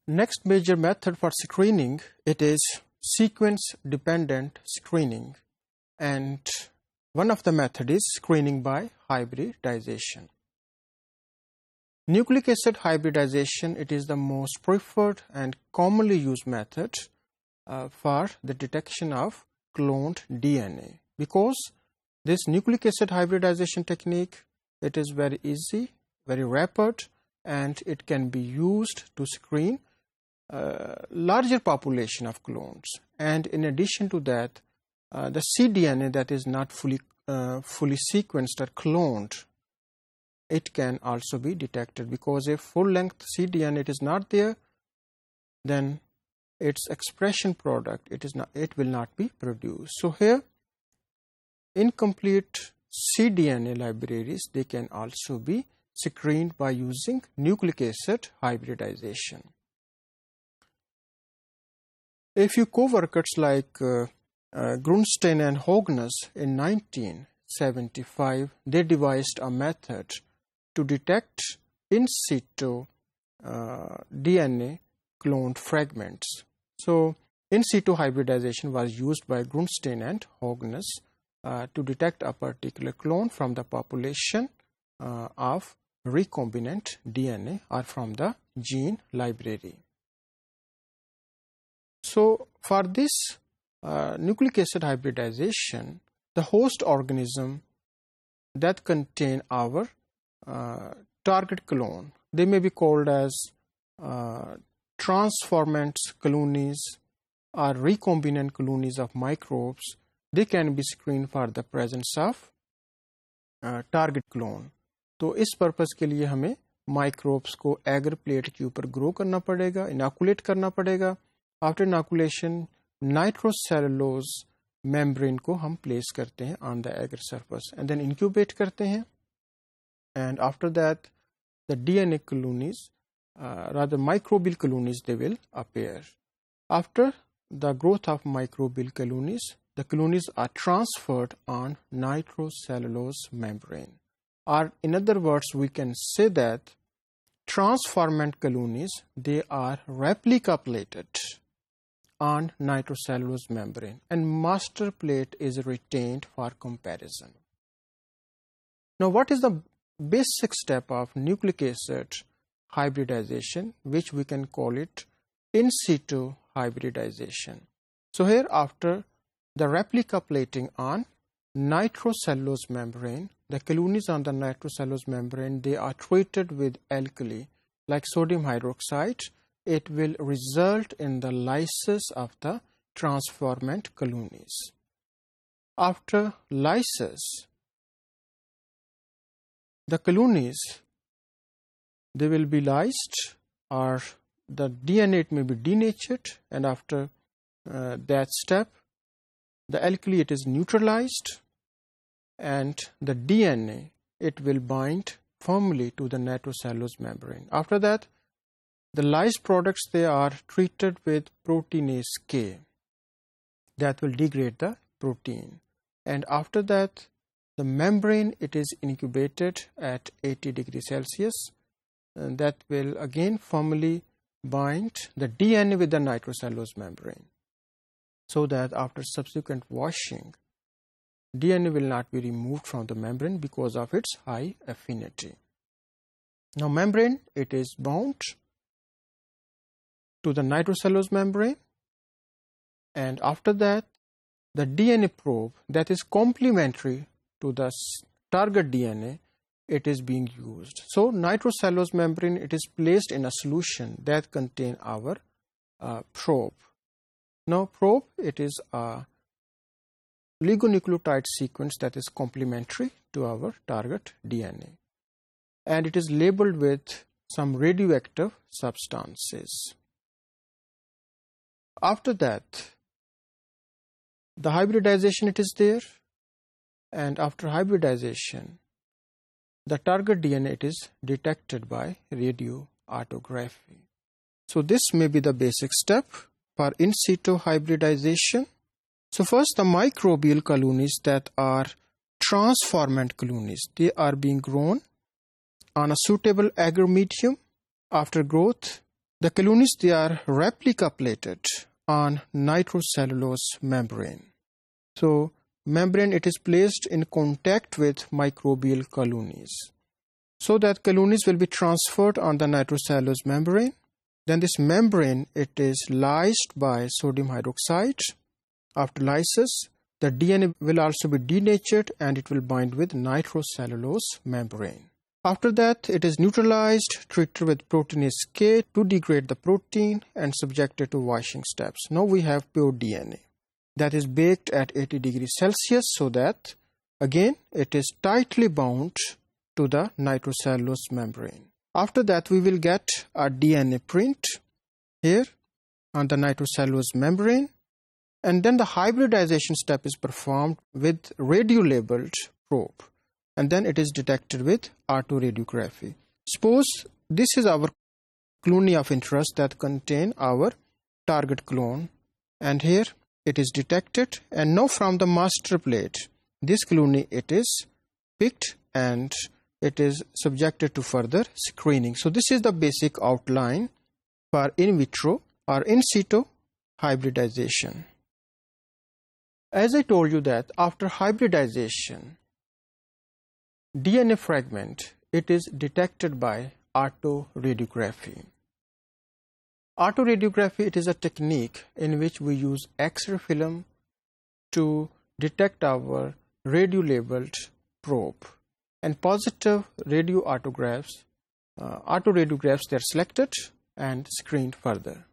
Next major method for screening, it is sequence-dependent screening, and one of the method is screening by hybridization. Nucleic acid hybridization, it is the most preferred and commonly used method for the detection of cloned DNA, because this nucleic acid hybridization technique, it is very easy, very rapid, and it can be used to screen larger population of clones. And in addition to that, the cDNA that is not fully sequenced or cloned, it can also be detected, because if full-length cDNA it is not there, then its expression product it will not be produced. So here, incomplete cDNA libraries, they can also be screened by using nucleic acid hybridization. A few co-workers like Grunstein and Hognes in 1975, they devised a method to detect in situ DNA cloned fragments. So in situ hybridization was used by Grunstein and Hognes to detect a particular clone from the population of recombinant DNA or from the gene library. So for this nucleic acid hybridization, the host organism that contain our target clone, they may be called as transformant colonies or recombinant colonies of microbes. They can be screened for the presence of target clone. तो इस purpose के लिए हमें microbes को eager plate के ऊपर grow करना पड़ेगा, इनोकुलेट करना पड़ेगा. आफ्टर इनोकुलेशन नाइट्रोसेलुलोज मेम्ब्रेन को हम प्लेस करते हैं on the agar surface and then incubate करते हैं. And after that, the DNA colonies, rather microbial colonies, they will appear. After the growth of microbial colonies, the colonies are transferred on nitrocellulose membrane. Or in other words, we can say that transformant colonies, they are replica-plated on nitrocellulose membrane, and master plate is retained for comparison. Now, what is the basic step of nucleic acid hybridization, which we can call it in situ hybridization? So here, after the replica plating on nitrocellulose membrane, the colonies on the nitrocellulose membrane, they are treated with alkali like sodium hydroxide. It will result in the lysis of the transformant colonies. After lysis, the colonies, they will be lysed, or the DNA it may be denatured, and after that step, the alkali it is neutralized, and the DNA it will bind firmly to the nitrocellulose membrane. After that, the lysed products, they are treated with proteinase K that will degrade the protein, and after that, the membrane it is incubated at 80 degrees Celsius, and that will again firmly bind the DNA with the nitrocellulose membrane, so that after subsequent washing, DNA will not be removed from the membrane because of its high affinity. Now, membrane it is bound to the nitrocellulose membrane, and after that, the DNA probe that is complementary to the target DNA, it is being used. So nitrocellulose membrane, it is placed in a solution that contain our probe. Now probe, it is a oligonucleotide sequence that is complementary to our target DNA, and it is labeled with some radioactive substances. After that, the hybridization it is there, and after hybridization, the target DNA it is detected by radioautography. So this may be the basic step for in situ hybridization. So first, the microbial colonies that are transformant colonies, they are being grown on a suitable agar medium. After growth, The colonies, they are replica plated on nitrocellulose membrane. So membrane, it is placed in contact with microbial colonies. So that colonies will be transferred on the nitrocellulose membrane. Then this membrane, it is lysed by sodium hydroxide. After lysis, the DNA will also be denatured and it will bind with nitrocellulose membrane. After that, it is neutralized, treated with proteinase K to degrade the protein and subjected to washing steps. Now we have pure DNA that is baked at 80 degrees Celsius, so that again it is tightly bound to the nitrocellulose membrane. After that, we will get a DNA print here on the nitrocellulose membrane, and then the hybridization step is performed with radio-labeled probe, and then it is detected with autoradiography. Suppose this is our colony of interest that contain our target clone, and here it is detected, and now from the master plate, this colony, it is picked and it is subjected to further screening. So this is the basic outline for in vitro or in situ hybridization. As I told you that after hybridization, DNA fragment, it is detected by autoradiography. Autoradiography, it is a technique in which we use X-ray film to detect our radio-labeled probe. And positive radioradiographs, they are selected and screened further.